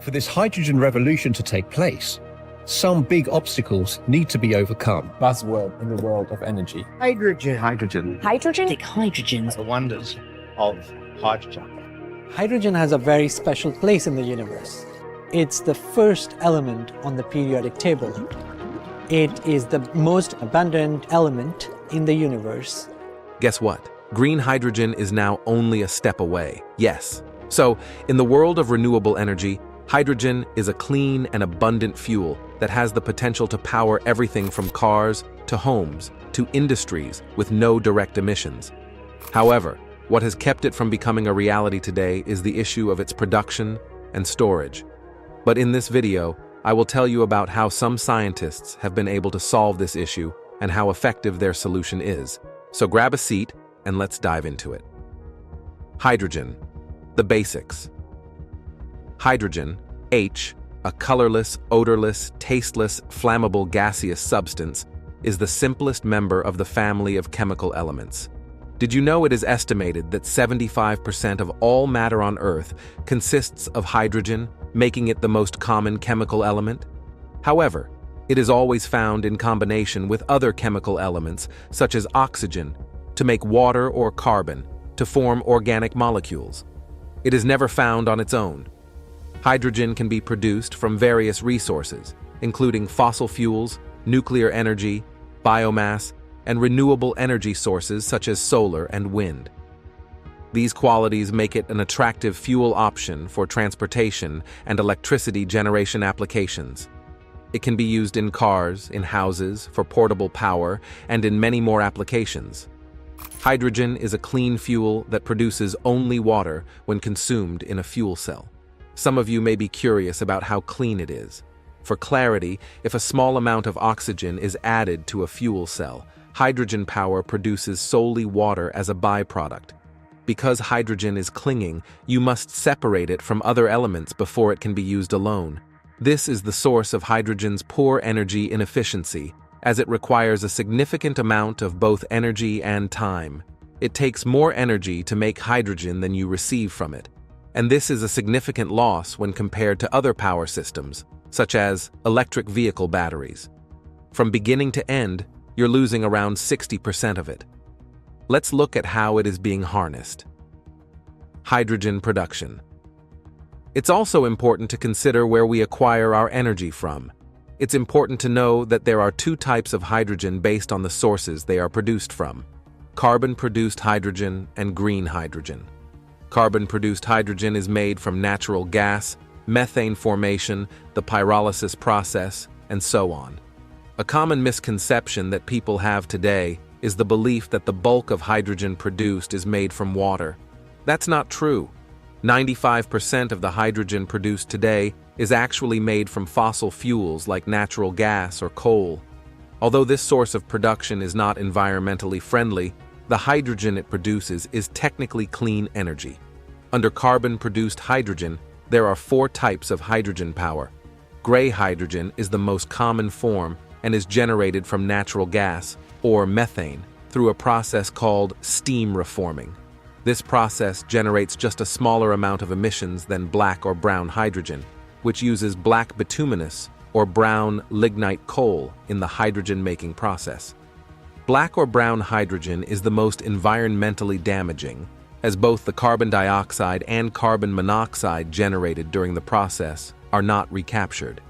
For this hydrogen revolution to take place, some big obstacles need to be overcome. Buzzword in the world of energy. Hydrogen. Hydrogen. Hydrogen? Take hydrogen. The wonders of hydrogen. Hydrogen has a very special place in the universe. It's the first element on the periodic table. It is the most abundant element in the universe. Guess what? Green hydrogen is now only a step away. Yes. So, in the world of renewable energy, hydrogen is a clean and abundant fuel that has the potential to power everything from cars to homes to industries with no direct emissions. However, what has kept it from becoming a reality today is the issue of its production and storage. But in this video, I will tell you about how some scientists have been able to solve this issue and how effective their solution is. So grab a seat and let's dive into it. Hydrogen. The basics. Hydrogen, H, a colorless, odorless, tasteless, flammable gaseous substance, is the simplest member of the family of chemical elements. Did you know it is estimated that 75% of all matter on Earth consists of hydrogen, making it the most common chemical element? However, it is always found in combination with other chemical elements, such as oxygen, to make water or carbon, to form organic molecules. It is never found on its own. Hydrogen can be produced from various resources, including fossil fuels, nuclear energy, biomass, and renewable energy sources such as solar and wind. These qualities make it an attractive fuel option for transportation and electricity generation applications. It can be used in cars, in houses, for portable power, and in many more applications. Hydrogen is a clean fuel that produces only water when consumed in a fuel cell. Some of you may be curious about how clean it is. For clarity, if a small amount of oxygen is added to a fuel cell, hydrogen power produces solely water as a byproduct. Because hydrogen is clinging, you must separate it from other elements before it can be used alone. This is the source of hydrogen's poor energy inefficiency, as it requires a significant amount of both energy and time. It takes more energy to make hydrogen than you receive from it, and this is a significant loss when compared to other power systems, such as electric vehicle batteries. From beginning to end, you're losing around 60% of it. Let's look at how it is being harnessed. Hydrogen production. It's also important to consider where we acquire our energy from. It's important to know that there are two types of hydrogen based on the sources they are produced from: carbon-produced hydrogen and green hydrogen. Carbon-produced hydrogen is made from natural gas, methane formation, the pyrolysis process, and so on. A common misconception that people have today is the belief that the bulk of hydrogen produced is made from water. That's not true. 95% of the hydrogen produced today is actually made from fossil fuels like natural gas or coal. Although this source of production is not environmentally friendly, the hydrogen it produces is technically clean energy. Under carbon-produced hydrogen, there are 4 types of hydrogen power. Gray hydrogen is the most common form and is generated from natural gas, or methane, through a process called steam reforming. This process generates just a smaller amount of emissions than black or brown hydrogen, which uses black bituminous or brown lignite coal in the hydrogen-making process. Black or brown hydrogen is the most environmentally damaging, as both the carbon dioxide and carbon monoxide generated during the process are not recaptured.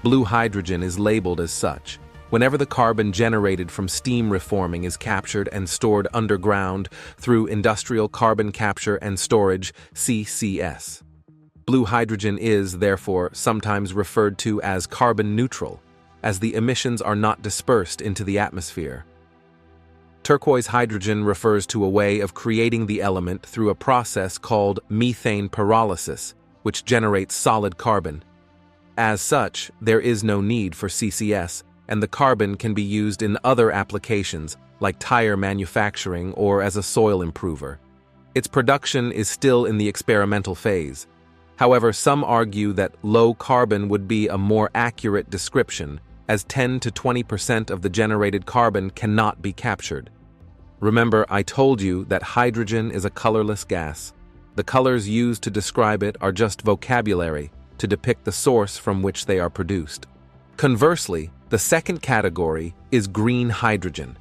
Blue hydrogen is labeled as such whenever the carbon generated from steam reforming is captured and stored underground through industrial carbon capture and storage, CCS. Blue hydrogen is, therefore, sometimes referred to as carbon neutral, as the emissions are not dispersed into the atmosphere. Turquoise hydrogen refers to a way of creating the element through a process called methane pyrolysis, which generates solid carbon. As such, there is no need for CCS, and the carbon can be used in other applications like tire manufacturing or as a soil improver. Its production is still in the experimental phase. However, some argue that low carbon would be a more accurate description, as 10 to 20% of the generated carbon cannot be captured. Remember, I told you that hydrogen is a colorless gas. The colors used to describe it are just vocabulary to depict the source from which they are produced. Conversely, the second category is green hydrogen.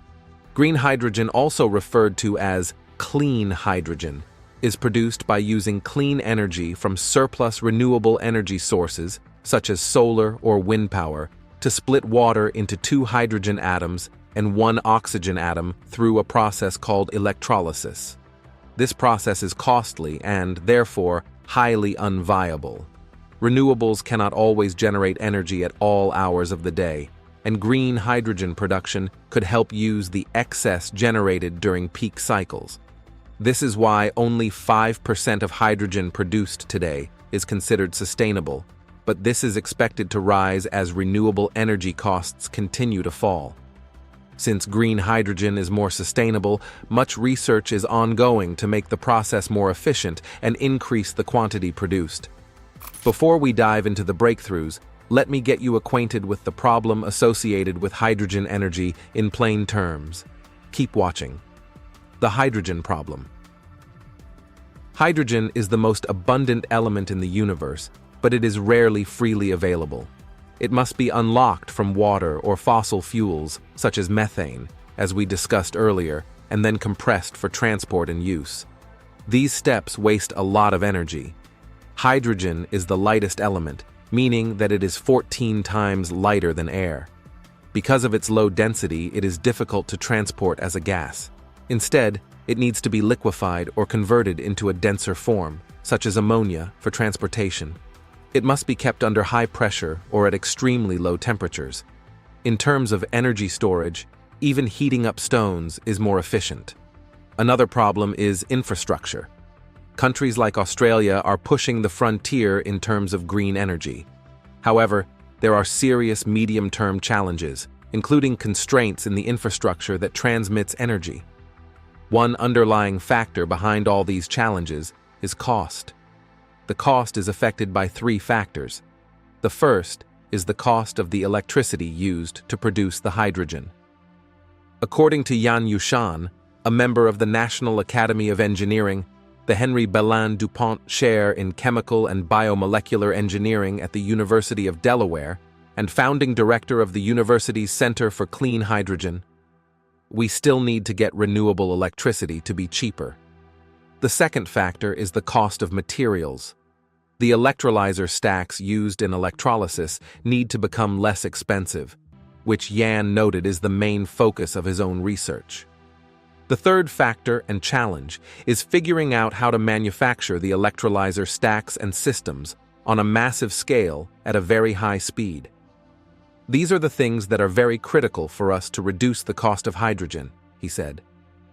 Green hydrogen, also referred to as clean hydrogen, is produced by using clean energy from surplus renewable energy sources, such as solar or wind power, to split water into 2 hydrogen atoms and 1 oxygen atom through a process called electrolysis. This process is costly and, therefore, highly unviable. Renewables cannot always generate energy at all hours of the day, and green hydrogen production could help use the excess generated during peak cycles. This is why only 5% of hydrogen produced today is considered sustainable, but this is expected to rise as renewable energy costs continue to fall. Since green hydrogen is more sustainable, much research is ongoing to make the process more efficient and increase the quantity produced. Before we dive into the breakthroughs, let me get you acquainted with the problem associated with hydrogen energy in plain terms. Keep watching. The hydrogen problem. Hydrogen is the most abundant element in the universe, but it is rarely freely available. It must be unlocked from water or fossil fuels, such as methane, as we discussed earlier, and then compressed for transport and use. These steps waste a lot of energy. Hydrogen is the lightest element, meaning that it is 14 times lighter than air. Because of its low density, it is difficult to transport as a gas. Instead, it needs to be liquefied or converted into a denser form, such as ammonia, for transportation. It must be kept under high pressure or at extremely low temperatures. In terms of energy storage, even heating up stones is more efficient. Another problem is infrastructure. Countries like Australia are pushing the frontier in terms of green energy. However, there are serious medium-term challenges, including constraints in the infrastructure that transmits energy. One underlying factor behind all these challenges is cost. The cost is affected by 3 factors. The first is the cost of the electricity used to produce the hydrogen. According to Yan Yushan, a member of the National Academy of Engineering, the Henry Belin DuPont Chair in Chemical and Biomolecular Engineering at the University of Delaware, and founding director of the university's Center for Clean Hydrogen, we still need to get renewable electricity to be cheaper. The second factor is the cost of materials. The electrolyzer stacks used in electrolysis need to become less expensive, which Yan noted is the main focus of his own research. The third factor and challenge is figuring out how to manufacture the electrolyzer stacks and systems on a massive scale at a very high speed. These are the things that are very critical for us to reduce the cost of hydrogen, he said.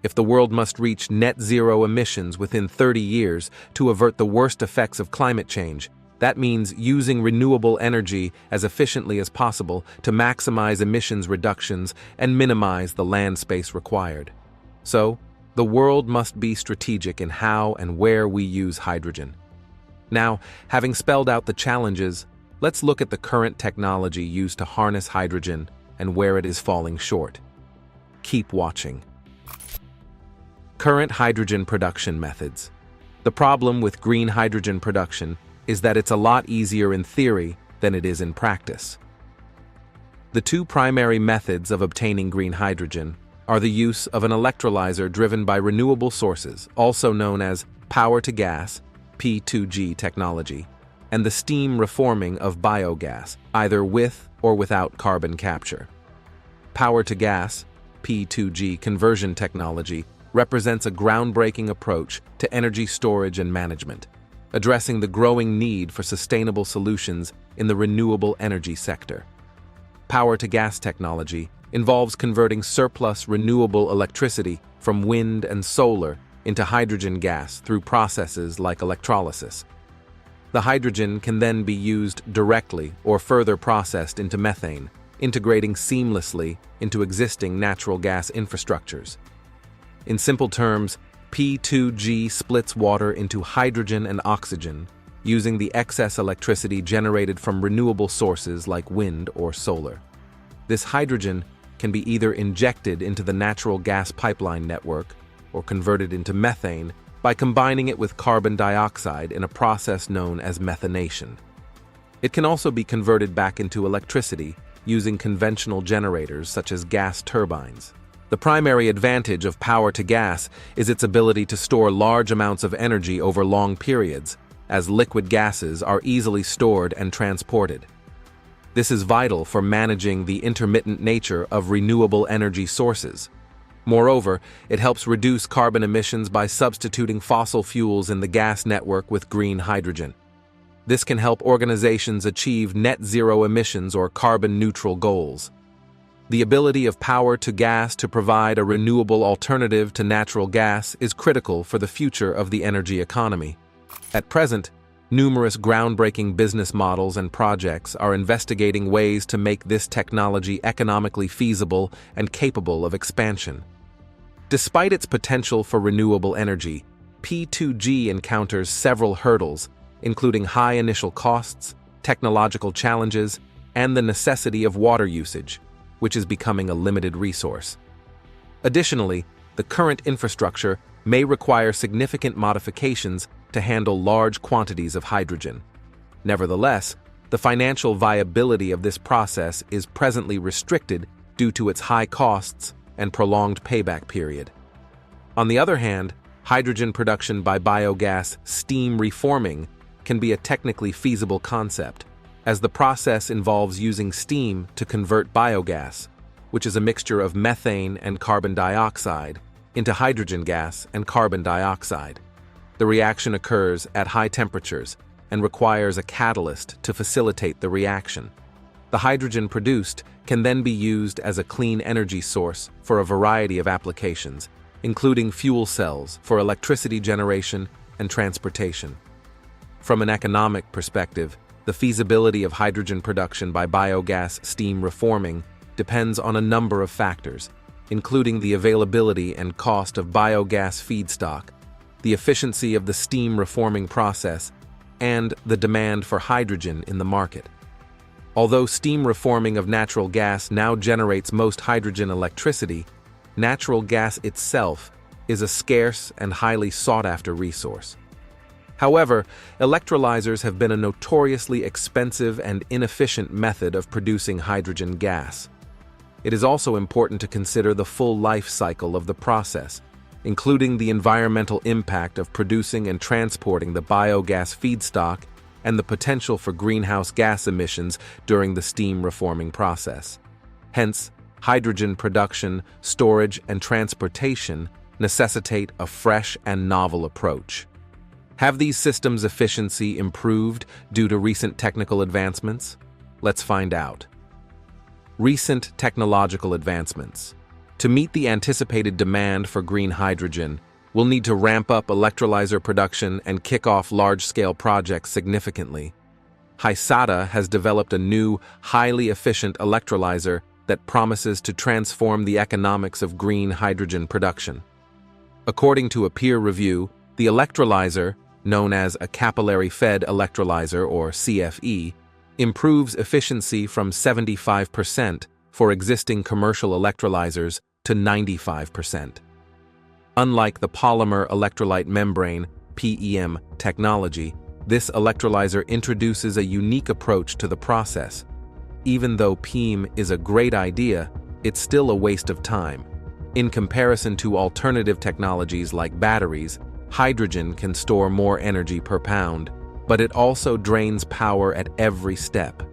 If the world must reach net zero emissions within 30 years to avert the worst effects of climate change, that means using renewable energy as efficiently as possible to maximize emissions reductions and minimize the land space required. So, the world must be strategic in how and where we use hydrogen. Now, having spelled out the challenges, let's look at the current technology used to harness hydrogen and where it is falling short. Keep watching. Current hydrogen production methods. The problem with green hydrogen production is that it's a lot easier in theory than it is in practice. The 2 primary methods of obtaining green hydrogen are the use of an electrolyzer driven by renewable sources, also known as power-to-gas (P2G) technology, and the steam reforming of biogas, either with or without carbon capture. Power-to-gas (P2G) conversion technology represents a groundbreaking approach to energy storage and management, addressing the growing need for sustainable solutions in the renewable energy sector. Power-to-gas technology involves converting surplus renewable electricity from wind and solar into hydrogen gas through processes like electrolysis. The hydrogen can then be used directly or further processed into methane, integrating seamlessly into existing natural gas infrastructures. In simple terms, P2G splits water into hydrogen and oxygen, using the excess electricity generated from renewable sources like wind or solar. This hydrogen can be either injected into the natural gas pipeline network or converted into methane by combining it with carbon dioxide in a process known as methanation. It can also be converted back into electricity using conventional generators such as gas turbines. The primary advantage of power to gas is its ability to store large amounts of energy over long periods, as liquid gases are easily stored and transported. This is vital for managing the intermittent nature of renewable energy sources. Moreover, it helps reduce carbon emissions by substituting fossil fuels in the gas network with green hydrogen. This can help organizations achieve net zero emissions or carbon neutral goals. The ability of power to gas to provide a renewable alternative to natural gas is critical for the future of the energy economy. At present, numerous groundbreaking business models and projects are investigating ways to make this technology economically feasible and capable of expansion. Despite its potential for renewable energy, P2G encounters several hurdles, including high initial costs, technological challenges, and the necessity of water usage, which is becoming a limited resource. Additionally, the current infrastructure may require significant modifications to handle large quantities of hydrogen. Nevertheless, the financial viability of this process is presently restricted due to its high costs and prolonged payback period. On the other hand, hydrogen production by biogas steam reforming can be a technically feasible concept, as the process involves using steam to convert biogas, which is a mixture of methane and carbon dioxide, into hydrogen gas and carbon dioxide. The reaction occurs at high temperatures and requires a catalyst to facilitate the reaction. The hydrogen produced can then be used as a clean energy source for a variety of applications, including fuel cells for electricity generation and transportation. From an economic perspective, the feasibility of hydrogen production by biogas steam reforming depends on a number of factors, including the availability and cost of biogas feedstock, the efficiency of the steam reforming process, and the demand for hydrogen in the market. Although steam reforming of natural gas now generates most hydrogen electricity, natural gas itself is a scarce and highly sought-after resource. However, electrolyzers have been a notoriously expensive and inefficient method of producing hydrogen gas. It is also important to consider the full life cycle of the process, including the environmental impact of producing and transporting the biogas feedstock and the potential for greenhouse gas emissions during the steam reforming process. Hence, hydrogen production, storage, and transportation necessitate a fresh and novel approach. Have these systems' efficiency improved due to recent technical advancements? Let's find out. Recent technological advancements. To meet the anticipated demand for green hydrogen, we'll need to ramp up electrolyzer production and kick off large-scale projects significantly. Hysata has developed a new, highly efficient electrolyzer that promises to transform the economics of green hydrogen production. According to a peer review, the electrolyzer, known as a capillary-fed electrolyzer or CFE, improves efficiency from 75% for existing commercial electrolyzers to 95%. Unlike the polymer electrolyte membrane (PEM) technology, this electrolyzer introduces a unique approach to the process. Even though PEM is a great idea, it's still a waste of time. In comparison to alternative technologies like batteries, hydrogen can store more energy per pound, but it also drains power at every step.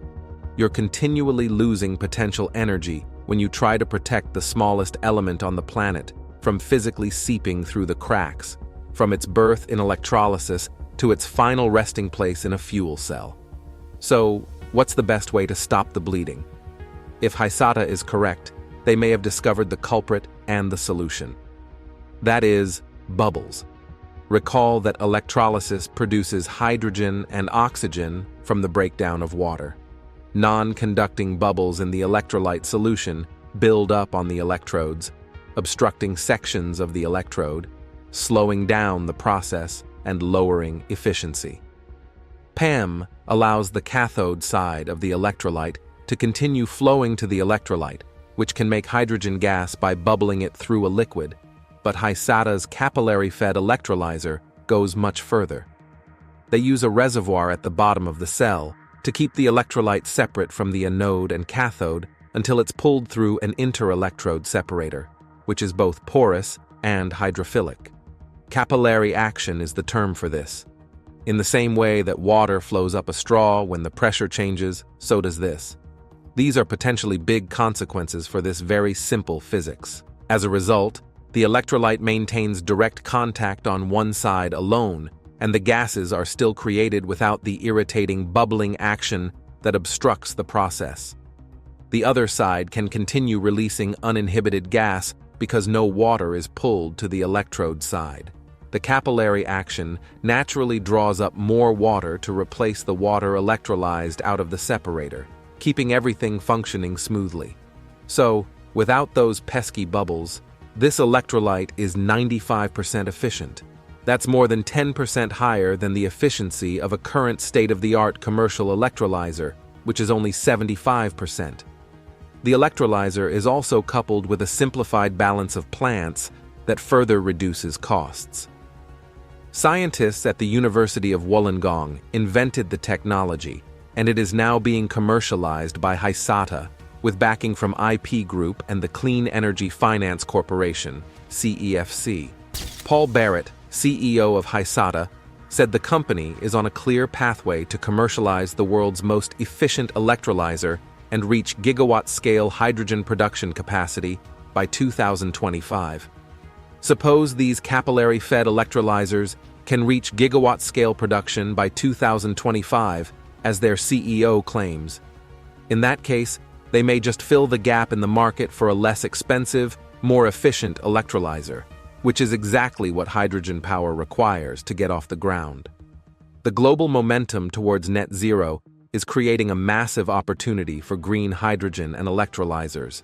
You're continually losing potential energy when you try to protect the smallest element on the planet from physically seeping through the cracks, from its birth in electrolysis to its final resting place in a fuel cell. So, what's the best way to stop the bleeding? If Hysata is correct, they may have discovered the culprit and the solution. That is, bubbles. Recall that electrolysis produces hydrogen and oxygen from the breakdown of water. Non-conducting bubbles in the electrolyte solution build up on the electrodes, obstructing sections of the electrode, slowing down the process and lowering efficiency. PEM allows the cathode side of the electrolyte to continue flowing to the electrolyte, which can make hydrogen gas by bubbling it through a liquid, but Hysata's capillary-fed electrolyzer goes much further. They use a reservoir at the bottom of the cell, to keep the electrolyte separate from the anode and cathode until it's pulled through an interelectrode separator, which is both porous and hydrophilic. Capillary action is the term for this. In the same way that water flows up a straw when the pressure changes, so does this. These are potentially big consequences for this very simple physics. As a result, the electrolyte maintains direct contact on one side alone, and the gases are still created without the irritating bubbling action that obstructs the process. The other side can continue releasing uninhibited gas because no water is pulled to the electrode side. The capillary action naturally draws up more water to replace the water electrolyzed out of the separator, keeping everything functioning smoothly. So, without those pesky bubbles, this electrolyte is 95% efficient. That's more than 10% higher than the efficiency of a current state-of-the-art commercial electrolyzer, which is only 75%. The electrolyzer is also coupled with a simplified balance of plants that further reduces costs. Scientists at the University of Wollongong invented the technology, and it is now being commercialized by Hysata, with backing from IP Group and the Clean Energy Finance Corporation, CEFC. Paul Barrett, CEO of Hysata, said the company is on a clear pathway to commercialize the world's most efficient electrolyzer and reach gigawatt-scale hydrogen production capacity by 2025. Suppose these capillary-fed electrolyzers can reach gigawatt-scale production by 2025, as their CEO claims. In that case, they may just fill the gap in the market for a less expensive, more efficient electrolyzer, which is exactly what hydrogen power requires to get off the ground. The global momentum towards net zero is creating a massive opportunity for green hydrogen and electrolyzers.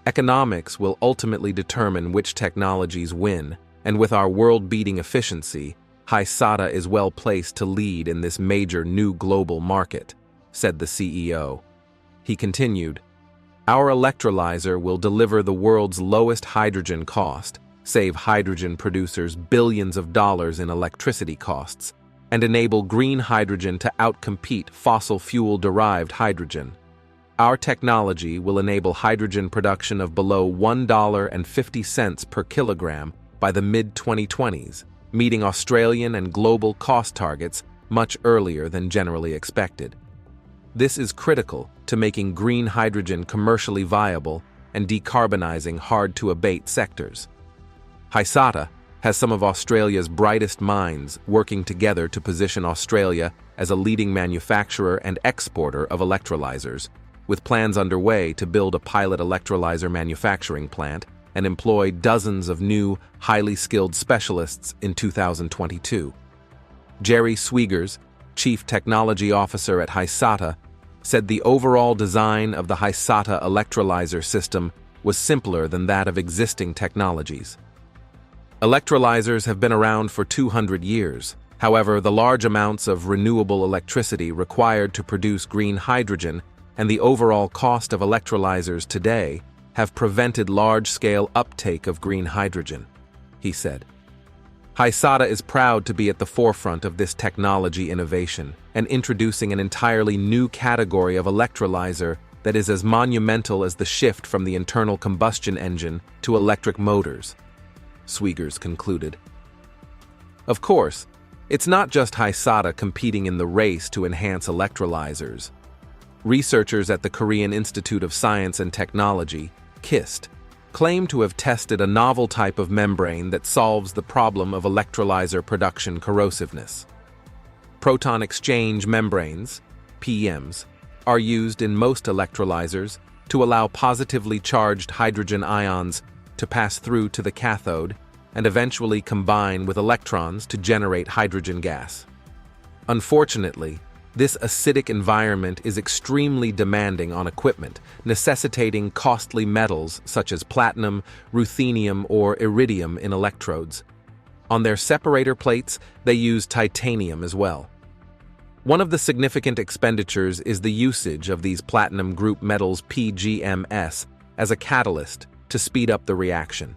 Economics will ultimately determine which technologies win, and with our world-beating efficiency, Hysata is well placed to lead in this major new global market, said the CEO. He continued, "Our electrolyzer will deliver the world's lowest hydrogen cost, save hydrogen producers billions of dollars in electricity costs, and enable green hydrogen to outcompete fossil fuel-derived hydrogen. Our technology will enable hydrogen production of below $1.50 per kilogram by the mid-2020s, meeting Australian and global cost targets much earlier than generally expected. This is critical to making green hydrogen commercially viable and decarbonizing hard-to-abate sectors." Hysata has some of Australia's brightest minds working together to position Australia as a leading manufacturer and exporter of electrolyzers, with plans underway to build a pilot electrolyzer manufacturing plant and employ dozens of new, highly skilled specialists in 2022. Jerry Swigers, Chief Technology Officer at Hysata, said the overall design of the Hysata electrolyzer system was simpler than that of existing technologies. Electrolyzers have been around for 200 years. However, the large amounts of renewable electricity required to produce green hydrogen and the overall cost of electrolyzers today have prevented large-scale uptake of green hydrogen, he said. Hysata is proud to be at the forefront of this technology innovation and introducing an entirely new category of electrolyzer that is as monumental as the shift from the internal combustion engine to electric motors, Swigers concluded. Of course, it's not just Hysata competing in the race to enhance electrolyzers. Researchers at the Korean Institute of Science and Technology, KIST, claim to have tested a novel type of membrane that solves the problem of electrolyzer production corrosiveness. Proton exchange membranes, PEMs, are used in most electrolyzers to allow positively charged hydrogen ions to pass through to the cathode and eventually combine with electrons to generate hydrogen gas. Unfortunately, this acidic environment is extremely demanding on equipment, necessitating costly metals such as platinum, ruthenium, or iridium in electrodes. On their separator plates, they use titanium as well. One of the significant expenditures is the usage of these platinum group metals PGMs as a catalyst to speed up the reaction.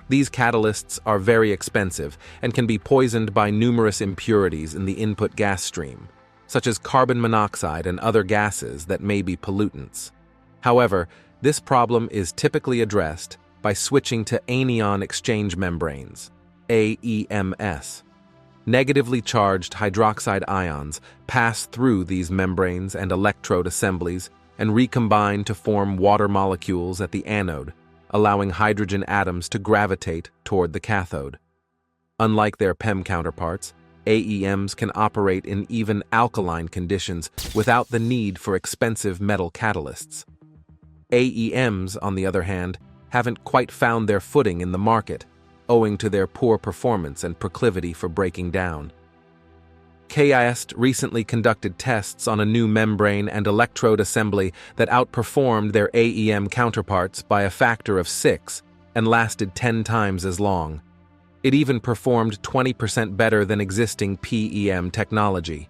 These catalysts are very expensive and can be poisoned by numerous impurities in the input gas stream. such as carbon monoxide and other gases that may be pollutants. However, this problem is typically addressed by switching to anion exchange membranes, AEMS. Negatively charged hydroxide ions pass through these membranes and electrode assemblies and recombine to form water molecules at the anode, allowing hydrogen atoms to gravitate toward the cathode. Unlike their PEM counterparts, AEMs can operate in even alkaline conditions without the need for expensive metal catalysts. AEMs, on the other hand, haven't quite found their footing in the market, owing to their poor performance and proclivity for breaking down. KIST recently conducted tests on a new membrane and electrode assembly that outperformed their AEM counterparts by a factor of 6 and lasted 10 times as long. It even performed 20% better than existing PEM technology.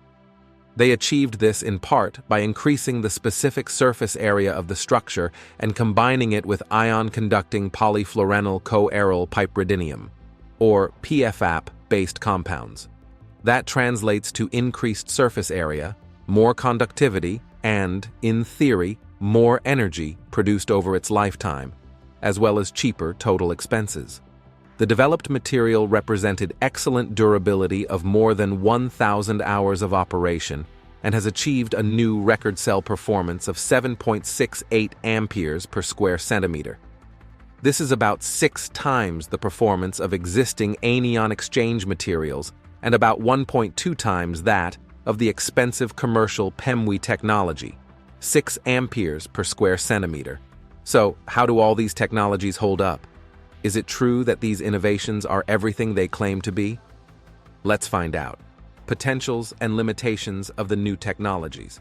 They achieved this in part by increasing the specific surface area of the structure and combining it with ion-conducting polyfluorenyl coaryl pyridinium, or PFAP-based compounds. That translates to increased surface area, more conductivity, and, in theory, more energy produced over its lifetime, as well as cheaper total expenses. The developed material represented excellent durability of more than 1,000 hours of operation and has achieved a new record cell performance of 7.68 amperes per square centimeter. This is about 6 times the performance of existing anion exchange materials and about 1.2 times that of the expensive commercial PEMWI technology, 6 amperes per square centimeter. So, how do all these technologies hold up? Is it true that these innovations are everything they claim to be? Let's find out. Potentials and limitations of the new technologies.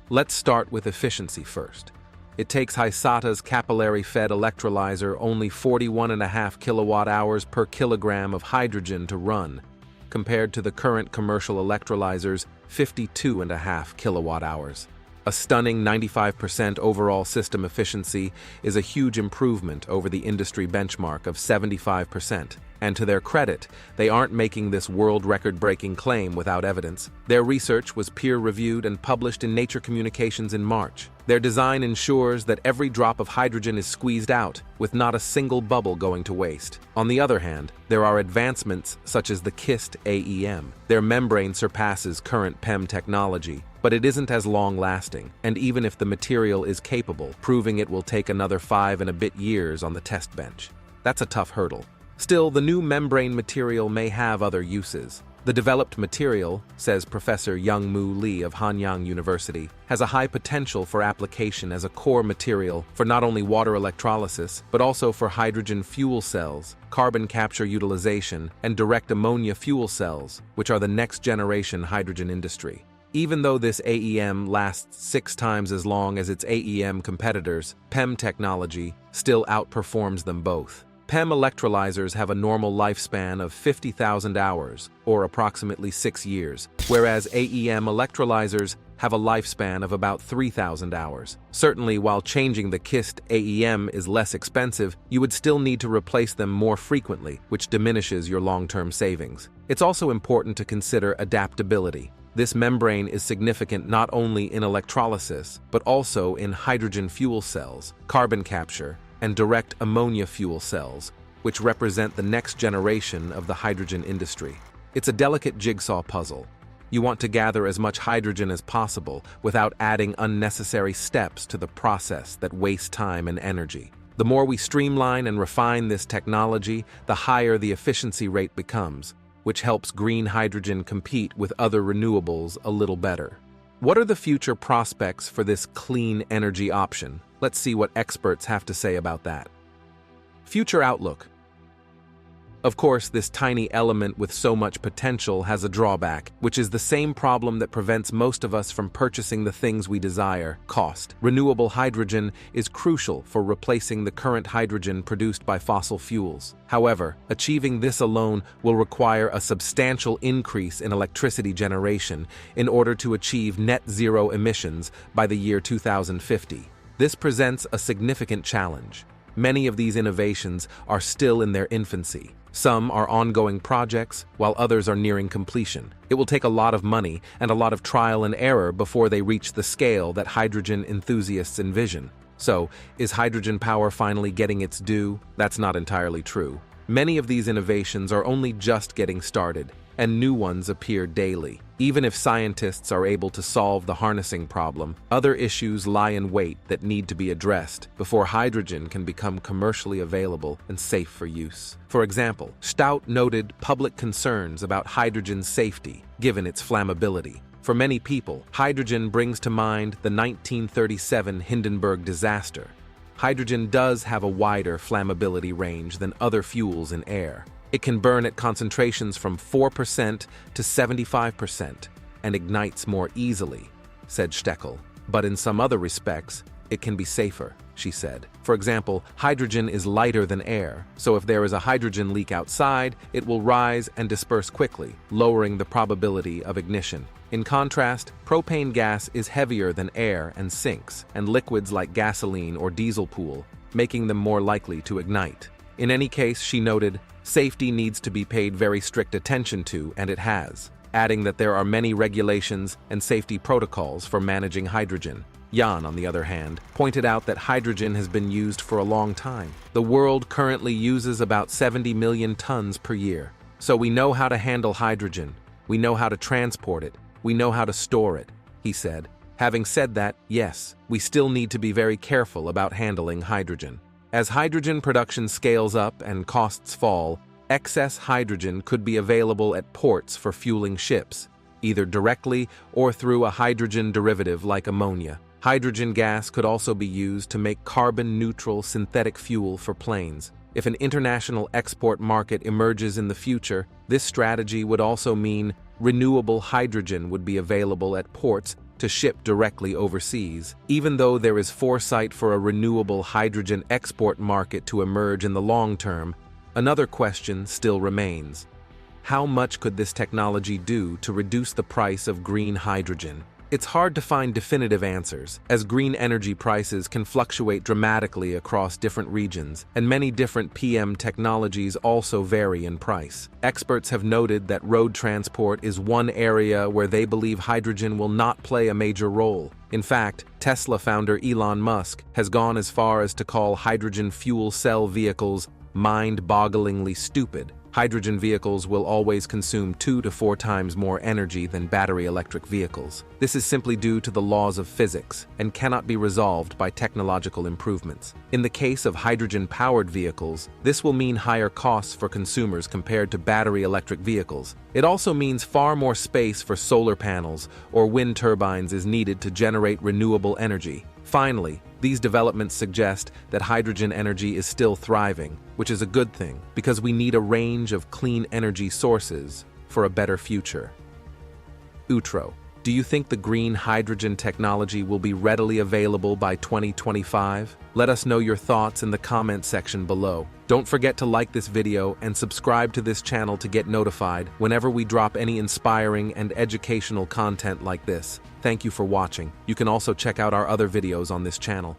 Let's start with efficiency first. It takes Hisata's capillary-fed electrolyzer only 41.5 kilowatt-hours per kilogram of hydrogen to run, compared to the current commercial electrolyzer's 52.5 kilowatt-hours. A stunning 95% overall system efficiency is a huge improvement over the industry benchmark of 75%. And to their credit, they aren't making this world record-breaking claim without evidence. Their research was peer-reviewed and published in Nature Communications in March. Their design ensures that every drop of hydrogen is squeezed out, with not a single bubble going to waste. On the other hand, there are advancements such as the KIST AEM. Their membrane surpasses current PEM technology, but it isn't as long-lasting, and even if the material is capable, proving it will take another 5 and a bit years on the test bench. That's a tough hurdle. Still, the new membrane material may have other uses. The developed material, says Professor Youngmoo Lee of Hanyang University, has a high potential for application as a core material for not only water electrolysis, but also for hydrogen fuel cells, carbon capture utilization, and direct ammonia fuel cells, which are the next-generation hydrogen industry. Even though this AEM lasts 6 times as long as its AEM competitors, PEM technology still outperforms them both. PEM electrolyzers have a normal lifespan of 50,000 hours, or approximately 6 years, whereas AEM electrolyzers have a lifespan of about 3,000 hours. Certainly, while changing the KIST AEM is less expensive, you would still need to replace them more frequently, which diminishes your long-term savings. It's also important to consider adaptability. This membrane is significant not only in electrolysis, but also in hydrogen fuel cells, carbon capture, and direct ammonia fuel cells, which represent the next generation of the hydrogen industry. It's a delicate jigsaw puzzle. You want to gather as much hydrogen as possible without adding unnecessary steps to the process that waste time and energy. The more we streamline and refine this technology, the higher the efficiency rate becomes, which helps green hydrogen compete with other renewables a little better. What are the future prospects for this clean energy option? Let's see what experts have to say about that. Future outlook. Of course, this tiny element with so much potential has a drawback, which is the same problem that prevents most of us from purchasing the things we desire: cost. Renewable hydrogen is crucial for replacing the current hydrogen produced by fossil fuels. However, achieving this alone will require a substantial increase in electricity generation in order to achieve net zero emissions by the year 2050. This presents a significant challenge. Many of these innovations are still in their infancy, Some are ongoing projects, while others are nearing completion. It will take a lot of money and a lot of trial and error before they reach the scale that hydrogen enthusiasts envision. So, is hydrogen power finally getting its due? That's not entirely true. Many of these innovations are only just getting started, and new ones appear daily. Even if scientists are able to solve the harnessing problem, other issues lie in wait that need to be addressed before hydrogen can become commercially available and safe for use. For example, Stout noted public concerns about hydrogen's safety, given its flammability. For many people, hydrogen brings to mind the 1937 Hindenburg disaster. Hydrogen does have a wider flammability range than other fuels in air. It can burn at concentrations from 4% to 75% and ignites more easily, said Steckel. But in some other respects, it can be safer, she said. For example, hydrogen is lighter than air, so if there is a hydrogen leak outside, it will rise and disperse quickly, lowering the probability of ignition. In contrast, propane gas is heavier than air and sinks, and liquids like gasoline or diesel pool, making them more likely to ignite. In any case, she noted, safety needs to be paid very strict attention to, and it has, adding that there are many regulations and safety protocols for managing hydrogen. Jan, on the other hand, pointed out that hydrogen has been used for a long time. The world currently uses about 70 million tons per year. So we know how to handle hydrogen, we know how to transport it, we know how to store it, he said. Having said that, yes, we still need to be very careful about handling hydrogen. As hydrogen production scales up and costs fall, excess hydrogen could be available at ports for fueling ships, either directly or through a hydrogen derivative like ammonia. Hydrogen gas could also be used to make carbon-neutral synthetic fuel for planes. If an international export market emerges in the future, this strategy would also mean renewable hydrogen would be available at ports to ship directly overseas. Even though there is foresight for a renewable hydrogen export market to emerge in the long term, another question still remains. How much could this technology do to reduce the price of green hydrogen? It's hard to find definitive answers, as green energy prices can fluctuate dramatically across different regions, and many different PM technologies also vary in price. Experts have noted that road transport is one area where they believe hydrogen will not play a major role. In fact, Tesla founder Elon Musk has gone as far as to call hydrogen fuel cell vehicles mind-bogglingly stupid. Hydrogen vehicles will always consume 2 to 4 times more energy than battery electric vehicles. This is simply due to the laws of physics and cannot be resolved by technological improvements. In the case of hydrogen-powered vehicles, this will mean higher costs for consumers compared to battery electric vehicles. It also means far more space for solar panels or wind turbines is needed to generate renewable energy. Finally, these developments suggest that hydrogen energy is still thriving, which is a good thing, because we need a range of clean energy sources for a better future. Outro. Do you think the green hydrogen technology will be readily available by 2025? Let us know your thoughts in the comment section below. Don't forget to like this video and subscribe to this channel to get notified whenever we drop any inspiring and educational content like this. Thank you for watching. You can also check out our other videos on this channel.